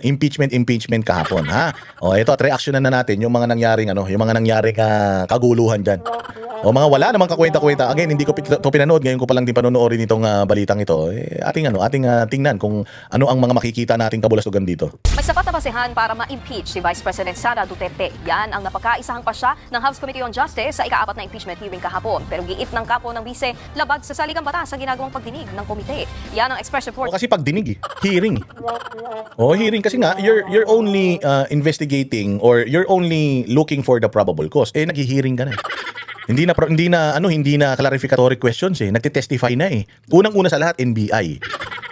impeachment kahapon, ha? O ito, at reaksyonan na natin yung mga nangyaring kaguluhan diyan. O mga wala namang kakwenta-kwenta. Again, hindi ko ito pinanood, ngayon ko pa lang din panonoorin itong balitang ito. Ating tingnan kung ano ang mga makikita nating kabulastugan dito. May sapat na basehan para ma-impeach si Vice President Sara Duterte. Yan ang napakaisahang pasya ng House Committee on Justice sa ika-4 na impeachment hearing kahapon. Pero giit ng kapo ng bise, labag sa saligang batas sa ginagawang pagdinig ng komite. Yan ang express report. O kasi pagdinig, hearing. Hearing kasi nga you're only investigating or you're only looking for the probable cause. Naghi-hearing ka na. Hindi na clarificatory questions nagte-testify na Unang-una sa lahat NBI.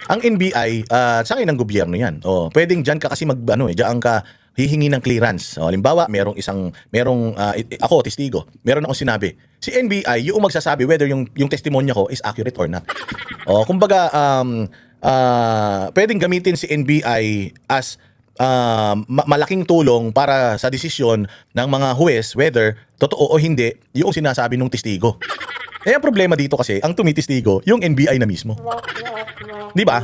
Ang NBI sa akin ng gobyerno 'yan. Pwedeng diyan ka kasi diyan ka hihingi ng clearance. Halimbawa, ako testigo. Meron akong sinabi. Si NBI yung magsasabi whether yung testimonya ko is accurate or not. Kumbaga pwedeng gamitin si NBI as malaking tulong para sa desisyon ng mga huwes whether totoo o hindi yung sinasabi ng testigo. Ang problema dito kasi ang tumitistigo yung NBI na mismo. 'Di ba?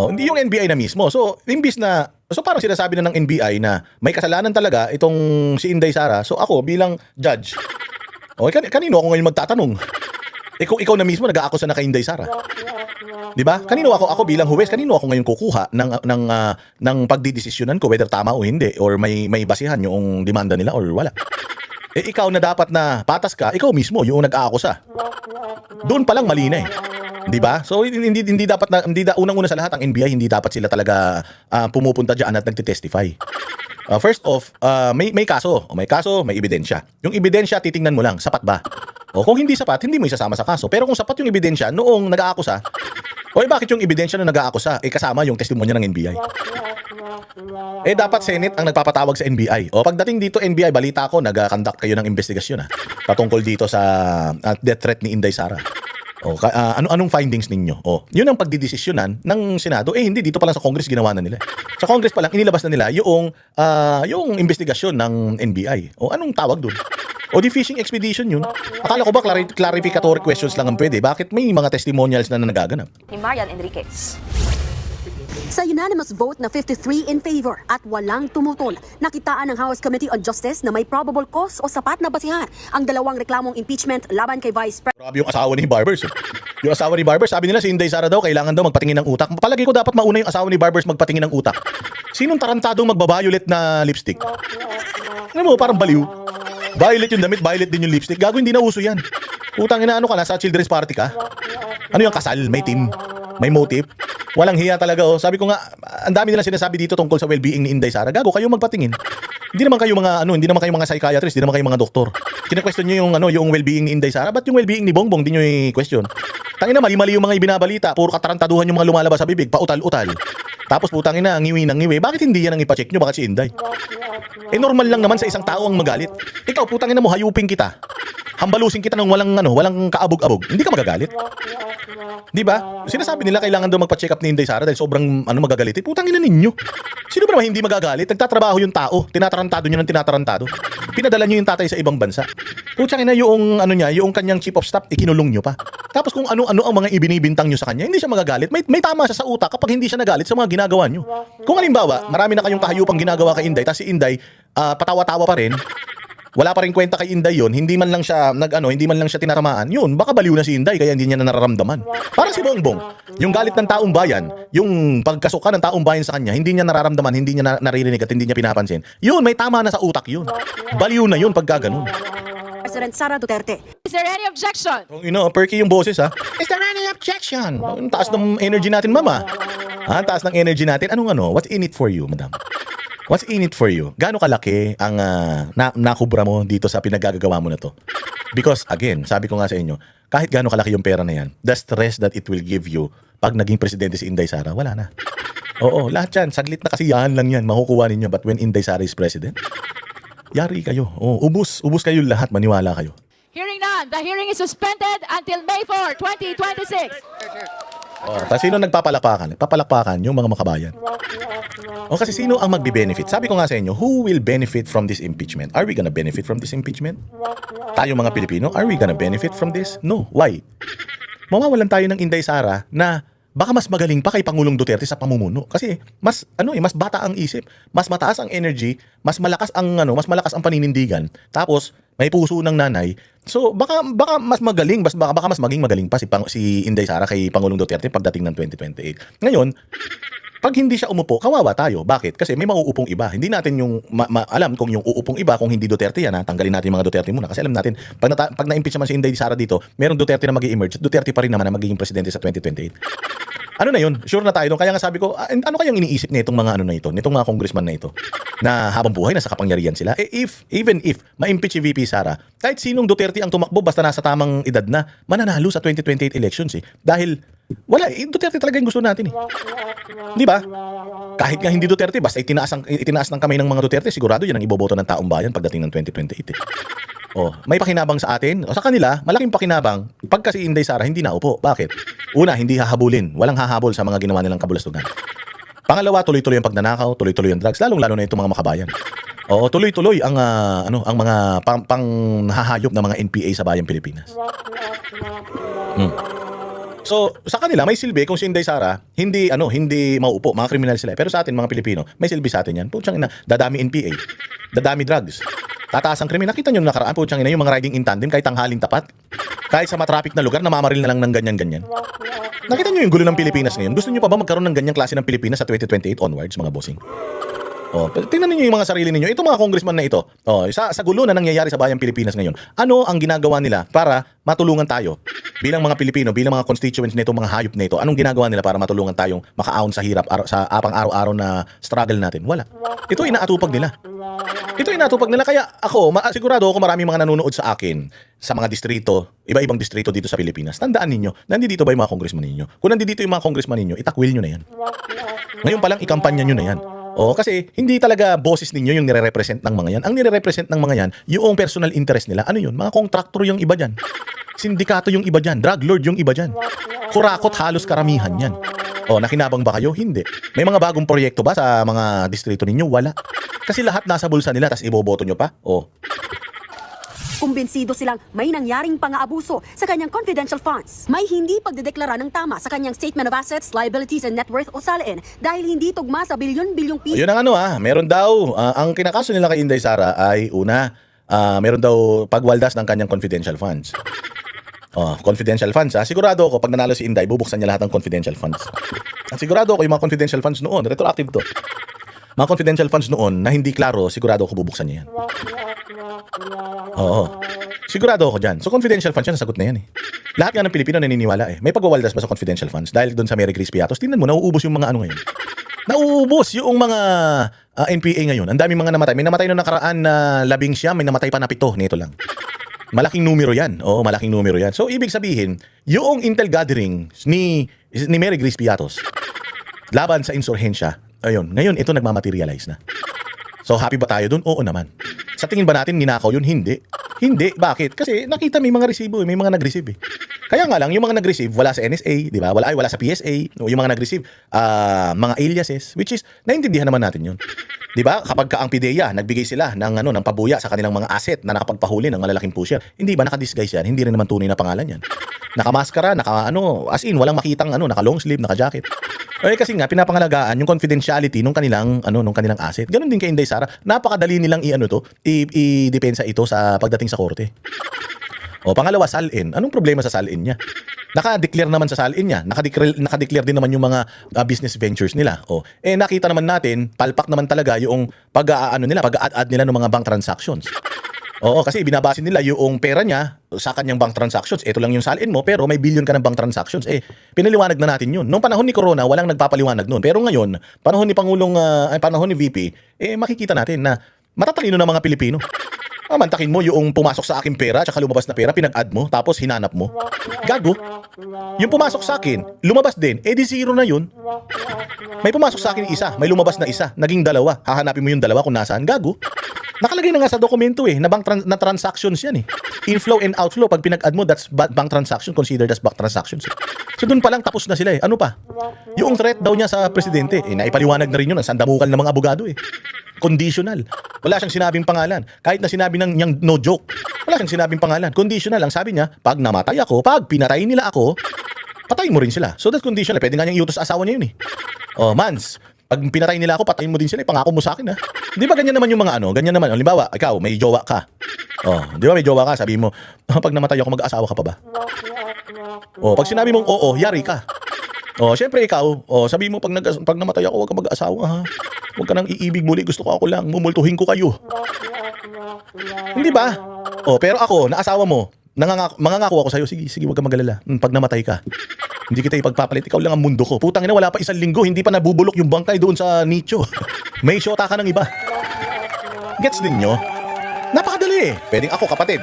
Hindi yung NBI na mismo. So parang sinasabi na ng NBI na may kasalanan talaga itong si Inday Sara. So ako bilang judge, kanino ako ngayon magtatanong? Ikaw na mismo nag-aakusa na kay Inday Sara. 'Di ba? Kanino ako bilang huwes, kanino ako ngayon kukuha ng pagdidesisyonan ko whether tama o hindi or may basihan yung demanda nila or wala. Ikaw na dapat na patas ka, ikaw mismo yung nag-aakusa. Doon pa lang mali na 'Di ba? So hindi dapat unang-una sa lahat ang NBI hindi dapat sila talaga pumupunta diyan at nagte-testify. First off, may kaso, may ebidensya. Yung ebidensya titingnan mo lang, sapat ba? Kung hindi sapat, hindi mo isasama sa kaso. Pero kung sapat yung ebidensya noong nag-aakusa, bakit yung ebidensya na nag-aakusa kasama yung testimonya ng NBI? Dapat Senate ang nagpapatawag sa NBI. Pagdating dito NBI, balita ko nag-conduct kayo ng investigasyon patungkol dito sa death threat ni Inday Sara. Anong findings ninyo? Yun ang pagdidesisyonan ng Senado. Hindi, dito pa lang sa Congress ginawa na nila. Sa Congress pa lang, inilabas na nila yung investigasyon ng NBI. Anong tawag dun? Di fishing expedition yun. Akala ko ba clarificatory questions lang ang pwede? Bakit may mga testimonials na nagaganap? Ni Marian Enriquez. Sa unanimous vote na 53 in favor at walang tumutol, nakitaan ng House Committee on Justice na may probable cause o sapat na basihan ang dalawang reklamong impeachment laban kay Vice President. Grabe yung asawa ni Barbers. Yung asawa ni Barbers, sabi nila si Inday Sara daw kailangan daw magpatingin ng utak. Palagi ko dapat mauna yung asawa ni Barbers magpatingin ng utak. Sinong tarantadong magba-violet na lipstick? Ano mo, parang baliw. Violet yung damit, violet din yung lipstick. Gago, hindi na uso yan. Utang ina, nasa children's party ka? Ano yung kasal? May team? May motive? Walang hiya talaga. Sabi ko nga, ang dami nilang sinasabi dito tungkol sa well-being ni Inday Sara. Gago, kayo magpatingin. Hindi naman kayo mga psychiatrist, hindi naman kayo mga doktor. Kina-question niyo yung well-being ni Inday Sara. Ba't yung well-being ni Bongbong di niyo i-question? Tangina, mali-mali yung mga ibinabalita. Puro katarantaduhan yung mga lumalabas sa bibig, pautal-utal. Tapos putang ina, ngiwi ng ngiwi. Bakit hindi yan ang ipacheck nyo? Bakit si Inday? Normal lang naman sa isang tao ang magalit. Ikaw, putang ina mo, hayupin kita. Hambalusin kita ng walang kaabog-abog. Hindi ka magagalit. Di ba? Sinasabi nila kailangan daw magpa-check up ni Inday Sara dahil sobrang magagalit. Putang ina ninyo. Sino ba naman hindi magagalit? Nagtatrabaho yung tao. Tinatarantado nyo ng tinatarantado. Pinadala nyo yung tatay sa ibang bansa. Putang ina yung yung kanyang chief of staff, ikinulong nyo pa. Tapos kung ano-ano ang mga ibinibintang nyo sa kanya, hindi siya magagalit. May tama siya sa utak kapag hindi siya nagalit sa mga ginagawa nyo. Kung halimbawa, marami na kayong kahayupang ginagawa kay Inday, tapos si Inday patawa-tawa pa rin. Wala pa rin kwenta kay Inday yun, hindi man lang siya tinatamaan. Yun, baka baliw na si Inday kaya hindi niya na nararamdaman. Para si Bongbong, yung galit ng taong bayan, yung pagkasuka ng taong bayan sa kanya, hindi niya nararamdaman, hindi niya naririnig at hindi niya pinapansin. Yun, may tama na sa utak yun. Baliw na yun pagka ganun. President Sara Duterte. Is there any objection? Perky yung boses ha. Is there any objection? Ang taas ng energy natin, mama. Taas ng energy natin. What's in it for you, madam? What's in it for you? Gaano kalaki ang nakubra mo dito sa pinagagagawa mo na to? Because again, sabi ko nga sa inyo, kahit gaano kalaki yung pera na yan, the stress that it will give you pag naging presidente si Inday Sara, wala na. Lahat yan. Saglit na kasiyahan lang yan. Makukuha ninyo. But when Inday Sara is president, yari kayo. Ubus kayo lahat. Maniwala kayo. Hearing none. The hearing is suspended until May 4, 2026. Tapos sino nagpapalakpakan? Papalakpakan yung mga makabayan. Kasi sino ang magbe-benefit? Sabi ko nga sa inyo, who will benefit from this impeachment? Are we gonna benefit from this impeachment? Tayo mga Pilipino, are we gonna benefit from this? No. Why? Mawawalan tayo ng Inday Sara na baka mas magaling pa kay Pangulong Duterte sa pamumuno kasi mas mas bata ang isip, mas mataas ang energy, mas malakas ang paninindigan. Tapos may puso ng nanay. So baka mas magaling, baka mas maging magaling pa si Inday Sara kay Pangulong Duterte pagdating ng 2028. Ngayon, pag hindi siya umupo, kawawa tayo. Bakit? Kasi may mauupong iba. Hindi natin yung alam kung yung uupong iba, kung hindi Duterte yan, tanggalin natin yung mga Duterte muna. Kasi alam natin, pag na-impeach naman si Inday Sara dito, merong Duterte na mag-i-emerge, Duterte pa rin naman na magiging presidente sa 2028. Ano na yun? Sure na tayo doon. Kaya nga sabi ko, ano kayang iniisip nitong mga nitong mga congressman na ito, na habang buhay, nasa kapangyarihan sila? Even if ma-impeach si VP Sara, kahit sinong Duterte ang tumakbo, basta nasa tamang edad na, mananalo sa 2028 elections eh. Dahil, wala, Duterte talaga yung gusto natin eh. Di ba? Kahit nga hindi Duterte, basta itinaas ng kamay ng mga Duterte, sigurado yan ang iboboto ng taong bayan pagdating ng 2028 eh. Oh, may pakinabang sa atin. O sa kanila, malaking pakinabang. Pagka si Inday Sara hindi naupo. Bakit? Una, hindi hahabulin. Walang hahabol sa mga ginawa nilang kabulastugan. Pangalawa, tuloy-tuloy ang pagnanakaw, tuloy-tuloy ang drugs, lalong-lalo na itong mga makabayan. Oo, tuloy-tuloy ang ang mga panghahayop ng mga NPA sa bayang Pilipinas. So, sa kanila may silbi kung si Inday Sara hindi mauupo, mga kriminal sila. Pero sa atin mga Pilipino, may silbi sa atin 'yan. Putsang ina, dadami NPA, dadami drugs. Tataas ang krimen. Nakita nyo nakaraan, putsang ina, yung mga riding in tandem kahit tanghaling tapat. Kahit sa matraffic na lugar, namamaril na lang ng ganyan-ganyan. Nakita nyo yung gulo ng Pilipinas ngayon? Gusto nyo pa ba magkaroon ng ganyang klase ng Pilipinas sa 2028 onwards, mga bossing? Oh, tingnan niyo yung mga sarili ninyo. Ito mga congressman na ito. Oh, sa gulo na nangyayari sa bayang Pilipinas ngayon. Ano ang ginagawa nila para matulungan tayo bilang mga Pilipino, bilang mga constituents nito, mga hayop nito? Anong ginagawa nila para matulungan tayong makaahon sa hirap sa pang-araw-araw na struggle natin? Wala. Ito inaatupag nila. Kaya ako, sigurado ako maraming mga nanonood sa akin sa mga distrito, iba-ibang distrito dito sa Pilipinas. Tandaan ninyo, nandito ba yung mga congressman ninyo? Kung nandito yung mga congressman ninyo, itakwil nyo na yan. Ngayon pa lang, ikampanya nyo na yan. O, kasi hindi talaga boses ninyo yung nire-represent ng mga yan. Ang nire-represent ng mga yan, yung personal interest nila. Ano yun? Mga kontraktor yung iba dyan. Sindikato yung iba dyan. Drug lord yung iba dyan. Kurakot halos karamihan yan. O, nakinabang ba kayo? Hindi. May mga bagong proyekto ba sa mga distrito ninyo? Wala. Kasi lahat nasa bulsa nila, tas iboboto nyo pa? O. Kumbinsido silang may nangyaring pang-aabuso sa kanyang confidential funds. May hindi pagdedeklara ng tama sa kanyang Statement of Assets, Liabilities and Net Worth o SALIN dahil hindi tugma sa bilyon-bilyong piso. Yun ang meron daw, ang kinakaso nila kay Inday Sara ay una, meron daw pagwaldas ng kanyang confidential funds. Oh, confidential funds. Sigurado ako, pag nanalo si Inday, bubuksan niya lahat ng confidential funds. At sigurado ako, yung mga confidential funds noon, retroactive to. Mga confidential funds noon na hindi klaro, sigurado ako bubuksan niya yan. Oo. Sigurado ako dyan. So confidential funds yan, nasagot na yan eh. Lahat nga ng Pilipino naniniwala eh. May pagwawaldas ba sa confidential funds? Dahil doon sa Mary Grace Piatos, tingnan mo, nauubos yung mga ngayon. Nauubos yung mga NPA ngayon. Ang daming mga namatay. May namatay noong nakaraan na 11, may namatay pa na 7. Nito lang. Malaking numero yan. Oo, malaking numero yan. So ibig sabihin, yung intel gathering ni Mary Grace Piatos laban sa insurhensya, ayun, ngayon ito nagmamaterialize na. So happy ba tayo dun? Oo naman. Sa tingin ba natin ninakaw yun? Hindi. Hindi. Bakit? Kasi nakita may mga resibo, may mga nag-receive eh. Kaya nga lang, yung mga nag-receive, wala sa NSA, di ba? Wala sa PSA. Yung mga nag-receive, mga aliases, which is, naintindihan naman natin yun. Di ba? Kapag ang PIDEA, nagbigay sila ng pabuya sa kanilang mga asset na nakapagpahuli ng malalaking pusher, hindi ba naka-disguise yan? Hindi rin naman tunay na pangalan yan. Nakamaskara, as in, walang makitang naka-long sleeve, naka-jacket. Eh kasi nga pinapangalagaan yung confidentiality nung kanilang asset. Ganon din kay Inday Sara. Napakadali nilang i-depensa ito sa pagdating sa korte. O pangalawa, SALIN. Anong problema sa SALIN niya? Naka-declare naman sa SALIN niya. Naka-declare din naman yung mga business ventures nila. O nakita naman natin, palpak naman talaga yung pag-add nila ng mga bank transactions. Oo, kasi binabase nila yung pera niya sa kanyang bank transactions. Ito lang yung salin mo, pero may billion ka ng bank transactions. Pinaliwanag na natin yun. Noong panahon ni Corona, walang nagpapaliwanag noon. Pero ngayon, panahon ni VP, makikita natin na matatalino ng mga Pilipino. Mantakin mo yung pumasok sa akin pera, tsaka lumabas na pera, pinag-add mo, tapos hinanap mo. Gago. Yung pumasok sa akin, lumabas din, di zero na yun. May pumasok sa akin isa, may lumabas na isa, naging 2. Hahanapin mo yung 2 kung nasaan. Gago. Nakalagay na nga sa dokumento na na transactions yan eh. Inflow and outflow, pag pinag-add mo, that's bank transaction, considered as bank transactions. So doon pa lang tapos na sila eh. Ano pa? Yung threat daw niya sa presidente, naipaliwanag na rin yun, sandamukan ng mga abogado eh. Conditional. Wala siyang sinabing pangalan. Kahit na sinabi niyang no joke, wala siyang sinabing pangalan. Conditional. Ang sabi niya, pag namatay ako, pag pinatay nila ako, patayin mo rin sila. So that condition, pwede nga niyang iutos sa asawa niya yun eh. Oh, Mans, pag pinatay nila ako, patayin mo din sila, pangako mo sa akin ha. Di ba ganyan naman yung mga ano, ganyan naman. Halimbawa, ikaw, may jowa ka. Oh, di ba may jowa ka, sabi mo, pag namatay ako, mag-aasawa ka pa ba? Oh, pag sinabi mong oo, yari ka. Oh, syempre ikaw, oh, sabi mo pag namatay ako, huwag ka mag-asawa ha. Huwag ka nang iibig muli, gusto ko ako lang, mumultuhin ko kayo. Hindi ba? Oh, pero ako, naasawa mo, mangangako ako sa'yo, sige, huwag ka magalala. Pag namatay ka, hindi kita ipagpapalit, ikaw lang ang mundo ko. Putang ina, wala pa 1 linggo, hindi pa nabubulok yung bangkay doon sa nicho. May syota ka ng iba. Gets din nyo? Napakadali eh. Pwedeng ako, kapatid.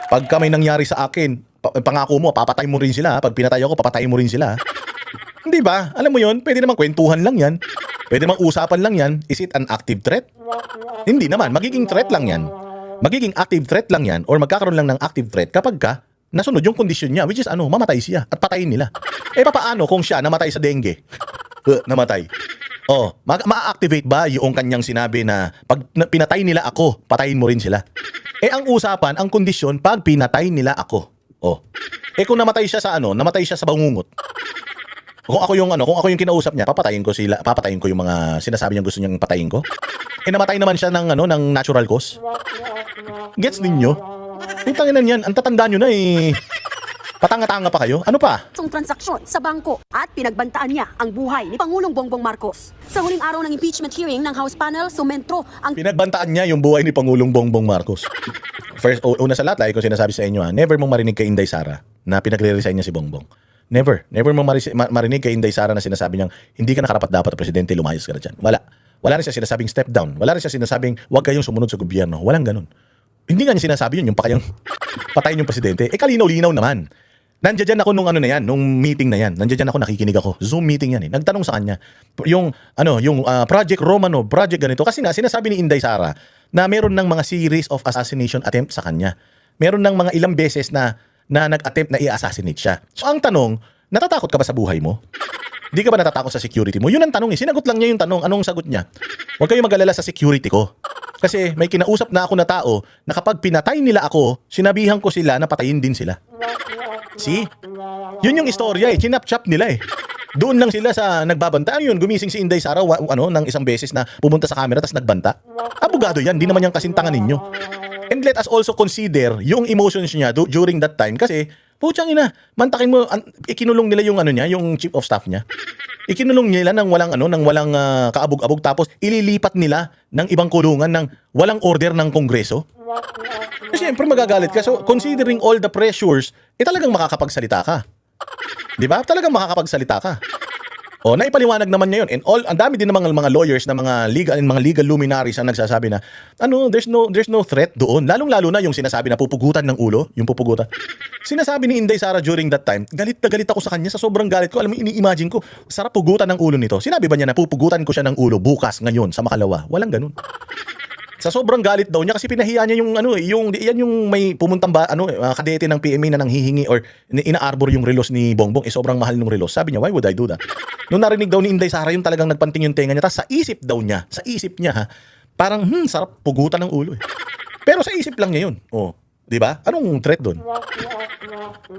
Pagka may nangyari sa akin, pangako mo, papatay mo rin sila. Pag pinatay ako, papatay mo rin sila. Hindi ba? Alam mo yon, pwede naman kwentuhan lang yan. Pwede naman usapan lang yan. Is it an active threat? Hindi naman. Magiging threat lang yan. Magiging active threat lang yan or magkakaroon lang ng active threat kapag ka nasunod yung kondisyon niya, which is ano, mamatay siya at patayin nila. Eh papaano kung siya namatay sa dengue? Namatay. Oh, ma-activate ba yung kanyang sinabi na pag pinatay nila ako, patayin mo rin sila? Eh ang usapan, ang kondisyon, pag pinatay nila ako. Oh. Eh kung namatay siya sa ano, namatay siya sa bangungot. Kung ako yung kinausap niya, papatayin ko yung mga sinasabi niya gusto niyang patayin ko. Eh namatay naman siya ng ng natural cause. Gets ninyo? Putang ina niyan, ang tatanda niyo na eh. Patanga-tanga pa kayo? Ano pa? Transaksyon sa bangko at pinagbantaan niya ang buhay ni Pangulong Bongbong Marcos. Sa huling araw ng impeachment hearing ng House panel, sumentro ang Pinagbantaan niya yung buhay ni Pangulong Bongbong Marcos. First, una sa lahat, ko sinasabi sa inyo never mong marinig kay Inday Sara na pinagre-resign niya si Bongbong. Never mong marinig kay Inday Sara na sinasabi niyang hindi ka nakarapat dapat na presidente, lumayas ka na dyan. Wala rin siya sinasabing step down. Wala rin siya sinasabing huwag kayong sumunod sa gobyerno. Walang ganun. Hindi nga niya sinasabi yun, yung pakayang patayin yung presidente. Eh kalinaw-linaw naman. Nandiyan ako nung nung meeting na yan. Nandiyan ako, nakikinig ako. Zoom meeting yan eh. Nagtanong sa kanya yung Project Romano, project ganito. Kasi nga sinasabi ni Inday Sara na meron ng mga series of assassination attempt sa kanya. Meron ng mga ilang beses na nag-attempt na i-assassinate siya. So ang tanong, natatakot ka ba sa buhay mo? Di ka ba natatakot sa security mo? Yun ang tanong eh. Sinagot lang niya yung tanong. Anong sagot niya? Huwag kayong mag-alala sa security ko. Kasi may kinausap na ako na tao na kapag pinatay nila ako, sinabihan ko sila na patayin din sila. See? Yun yung istorya eh. Chinap-chap nila eh. Doon lang sila sa nagbabanta. Ano yun? Gumising si Inday Sara ng isang beses na pumunta sa camera tapos nagbanta. Abogado yan. Di naman yung kasintangan ninyo. And let us also consider yung emotions niya during that time kasi putsang ina, mantakin mo, ikinulong nila yung yung chief of staff niya. Ikinulong nila ng walang kaabog-abog tapos ililipat nila ng ibang kulungan ng walang order ng Kongreso. Kasi siyempre magagalit ka. So considering all the pressures, talagang makakapagsalita ka. 'Di ba? Talagang makakapagsalita ka. O, naipaliwanag naman niya yun. And ang dami din ng mga lawyers na mga legal luminaries ang nagsasabi na there's no threat doon. Lalong-lalo na yung sinasabi na pupugutan ng ulo, yung pupugutan. Sinasabi ni Inday Sara during that time, galit na galit ako sa kanya, sa sobrang galit ko. Alam mo, ini-imagine ko, sarap pugutan ng ulo nito. Sinabi ba niya na pupugutan ko siya ng ulo bukas, ngayon, sa Makalawa? Walang ganun. Sa sobrang galit daw niya kasi pinahiya niya yung may pumuntang kadete ng PMA na nanghihingi or ina-arbor yung relos ni Bongbong, sobrang mahal ng relos. Sabi niya, why would I do that? Nung narinig daw ni Inday Sara yung talagang nagpanting yung tenga niya, tapos sa isip niya parang sarap pugutan ng ulo eh. Pero sa isip lang niya yun. Oh, di ba? Anong threat doon?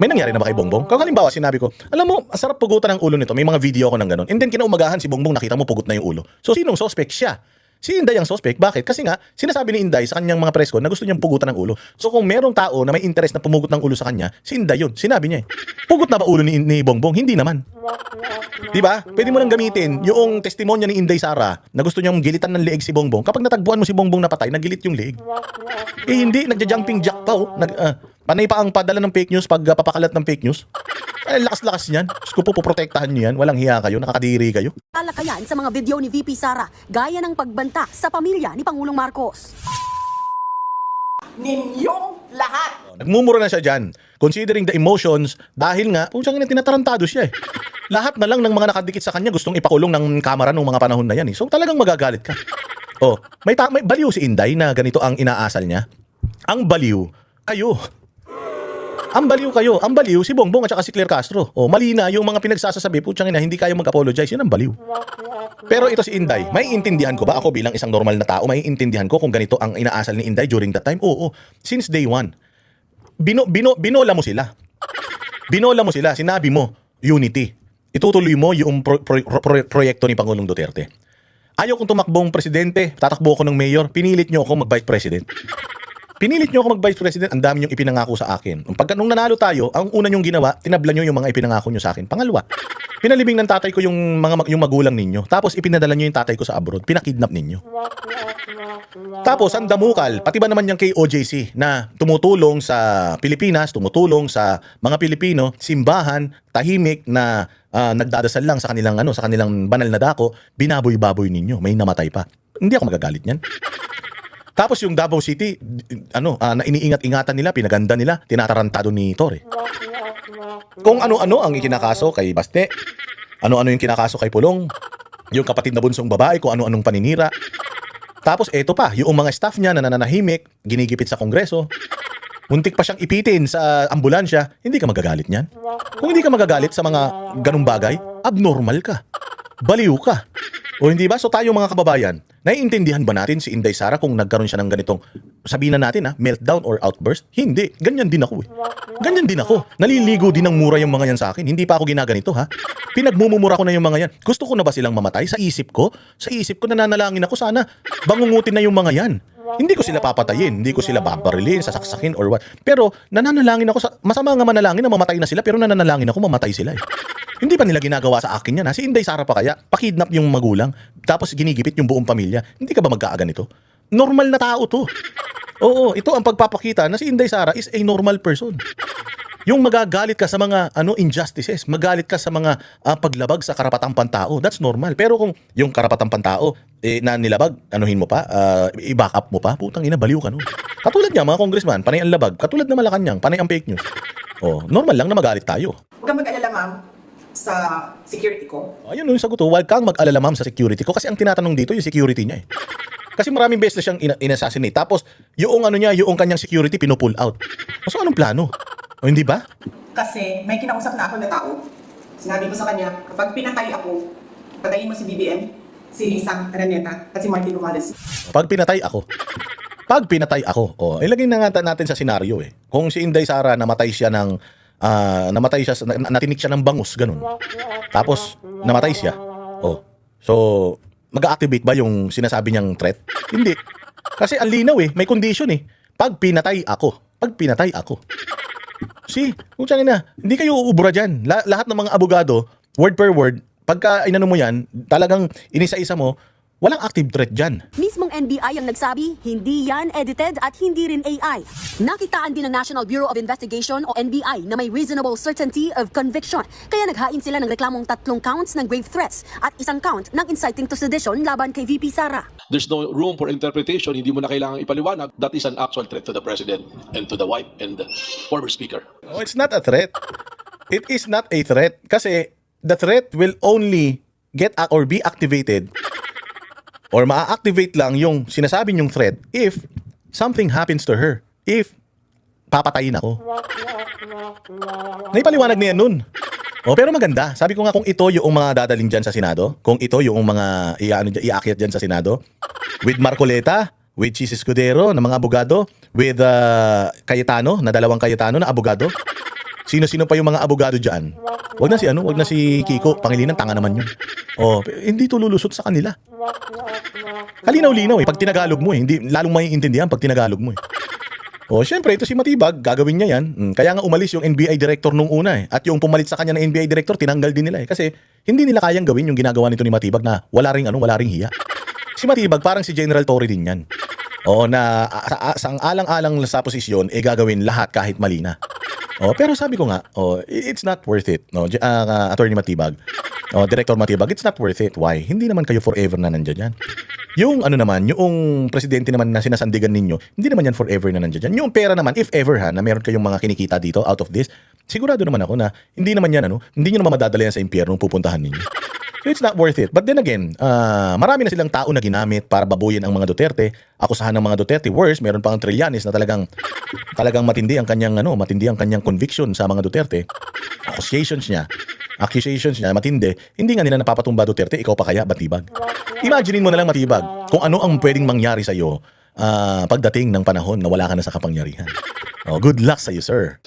May nangyari na ba kay Bongbong? Kung halimbawa sinabi ko, alam mo, sarap pugutan ng ulo nito. May mga video ako ng ganun. And then kinaumagahan si Bongbong, nakita mo pugut na yung ulo. So sinong suspect? Siya. Si Inday ang suspect. Bakit? Kasi nga, sinasabi ni Inday sa kanyang mga press con na gusto niyang pugutan ng ulo. So kung merong tao na may interest na pumugot ng ulo sa kanya, si Inday yun. Sinabi niya eh. Pugot na ba ulo ni Bongbong? Hindi naman. Diba? Pwede mo nang gamitin yung testimonya ni Inday Sara na gusto niyang gilitan ng leeg si Bongbong. Kapag natagpuan mo si Bongbong na patay, nagilit yung leeg. Eh hindi, nagja-jumping jack pa oh. Panay pa ang padala ng fake news pag papakalat ng fake news. Lakas-lakas niyan. Diyos ko po, poprotektahan niyo yan. Walang hiya kayo, nakakadiri kayo. talakayan sa mga video ni VP Sara gaya ng pagbanta sa pamilya ni Pangulong Marcos. Ninyong lahat. Nagmumura na siya dyan. Considering the emotions, dahil nga, putsang ina, tinatarantado siya eh. Lahat na lang ng mga nakadikit sa kanya gustong ipakulong ng kamera nung mga panahon na yan eh. So talagang magagalit ka. Oh, may baliw si Inday na ganito ang inaasal niya. Ang baliw, kayo. Ang baliw kayo. Ang baliw si Bongbong at saka si Claire Castro. Oh, mali na yung mga pinagsasabi, putsang ina, hindi kayo mag-apologize. Yun ang baliw. Pero ito si Inday, may intindihan ko ba ako bilang isang normal na tao, may intindihan ko kung ganito ang inaasal ni Inday during that time? Oo. Since day one. Binola mo sila. Binola mo sila. Sinabi mo, unity. Itutuloy mo yung proyekto ni Pangulong Duterte. Ayaw kong tumakbong presidente, tatakbo ako ng mayor, pinilit nyo ako mag-vice president. Pinilit nyo ako mag-vice president, ang dami nyong ipinangako sa akin. Nung nanalo tayo, ang una nyong ginawa, tinabla nyo yung mga ipinangako nyo sa akin. Pangalawa, pinalibing ng tatay ko yung magulang ninyo. Tapos ipinadala nyo yung tatay ko sa abroad. Pinakidnap ninyo. Tapos ang damukal, pati ba naman yung kay OJC na tumutulong sa Pilipinas, tumutulong sa mga Pilipino, simbahan, tahimik na nagdadasal lang sa kanilang banal na dako, binaboy-baboy ninyo. May namatay pa. Hindi ako magagalit niyan. Tapos yung Davao City, na iniingat-ingatan nila, pinaganda nila, tinatarantado ni Torre. Kung ano-ano ang ikinakaso kay Baste, ano-ano yung kinakaso kay Pulong, yung kapatid na bunsong babae, kung ano-anong paninira. Tapos eto pa, yung mga staff niya na nananahimik, ginigipit sa Kongreso, muntik pa siyang ipitin sa ambulansya, hindi ka magagalit niyan. Kung hindi ka magagalit sa mga ganung bagay, abnormal ka. Baliw ka. O hindi ba? So tayo mga kababayan, naiintindihan ba natin si Inday Sara kung nagkaroon siya ng ganitong, sabihin na natin meltdown or outburst? Hindi. Ganyan din ako Ganyan din ako. Naliligo din ng mura yung mga yan sa akin. Hindi pa ako ginaganito ha. Pinagmumumura ko na yung mga yan. Gusto ko na ba silang mamatay? Sa isip ko nananalangin ako sana bangungutin na yung mga yan. Hindi ko sila papatayin, hindi ko sila babarilin, sasaksakin or what. Pero nananalangin ako masama nga manalangin na mamatay na sila, pero nananalangin ako mamatay sila Hindi pa nila ginagawa sa akin yan ha. Si Inday Sara pa kaya, pakidnap yung magulang, tapos ginigipit yung buong pamilya. Hindi ka ba magkaaganito? Normal na tao to. Oo, ito ang pagpapakita na si Inday Sara is a normal person. Yung magagalit ka sa mga injustices, magalit ka sa mga paglabag sa karapatang pantao, that's normal. Pero kung yung karapatang pantao na nilabag, anuhin mo pa, i-back up mo pa, putang ina, baliw ka nun. Katulad niya, mga congressman, panay ang labag. Katulad na Malacanang, panay ang fake news. Oh, normal lang na magalit tayo. Huwag kang mag-alala, ma'am, sa security ko. Ayun yung sagot, huwag kang mag-alala ma'am sa security ko kasi ang tinatanong dito yung security niya Kasi maraming beses na siyang inassassinate. Tapos yung yung kanyang security pinupull out. So anong plano? O hindi ba? Kasi may kinausap na ako na tao. Sinabi ko sa kanya, kapag pinatay ako, patayin mo si BBM, si Lisa Araneta, at si Martin Romualdez. Pag pinatay ako, ilagay na nga natin sa senaryo Kung si Inday Sara natinik siya ng bangus, ganun. Tapos, namatay siya. So, mag-activate ba yung sinasabi niyang threat? Hindi. Kasi ang linaw may condition Pag pinatay ako. Hindi kayo uubra dyan. Lahat ng mga abogado, word per word, pagka inano mo yan, talagang inisa-isa mo, walang active threat dyan. Mismong NBI ang nagsabi, hindi yan edited at hindi rin AI. Nakitaan din ng National Bureau of Investigation o NBI na may reasonable certainty of conviction. Kaya naghain sila ng reklamong 3 counts ng grave threats at 1 count ng inciting to sedition laban kay VP Sara. There's no room for interpretation. Hindi mo na kailangang ipaliwanag. That is an actual threat to the president and to the wife and the former speaker. No, it's not a threat. It is not a threat. Kasi the threat will only get or be activated or ma-activate lang yung sinasabi niyong threat if something happens to her. If papatayin ako. Naipaliwanag niya nun. Pero maganda. Sabi ko nga kung ito yung mga dadaling dyan sa Senado, kung ito yung mga iakyat dyan sa Senado, with Marcoleta, with Chis Escudero na mga abogado, with Cayetano, na 2 Cayetano na abogado. Sino-sino pa yung mga abogado dyan? Wag na si Kiko, Pangilinan, tanga naman yun. Hindi to lulusot sa kanila. Kalinaw-linaw pag tinagalog mo hindi lalong maiintindihan pag tinagalog mo syempre ito si Matibag, gagawin niya yan. Kaya nga umalis yung NBI director nung una At yung pumalit sa kanya na NBI director, tinanggal din nila kasi hindi nila kayang gawin yung ginagawa nito ni Matibag na wala ring hiya. Si Matibag parang si General Torre din yan. Na sa alang-alang sa posisyon gagawin lahat kahit mali na. Pero sabi ko nga, it's not worth it. Attorney Matibag, Director Matibag, it's not worth it. Why? Hindi naman kayo forever na nandiyan yan. Yung yung presidente naman na sinasandigan ninyo, hindi naman yan forever na nandiyan yan. Yung pera naman, if ever na meron kayong mga kinikita dito out of this, sigurado naman ako na hindi naman yan hindi nyo naman madadala yan sa impyerno pupuntahan ninyo. So it's not worth it. But then again, marami na silang tao na ginamit para babuyin ang mga Duterte. Akusahan ng mga Duterte. Worse, meron pang Trillanes na talagang matindi ang kanyang conviction sa mga Duterte. Accusations niya matindi. Hindi nga nila napapatumba Duterte, ikaw pa kaya Matibag. Imaginein mo na lang Matibag kung ano ang pwedeng mangyari sa iyo pagdating ng panahon na wala ka na sa kapangyarihan. Good luck sa iyo, sir.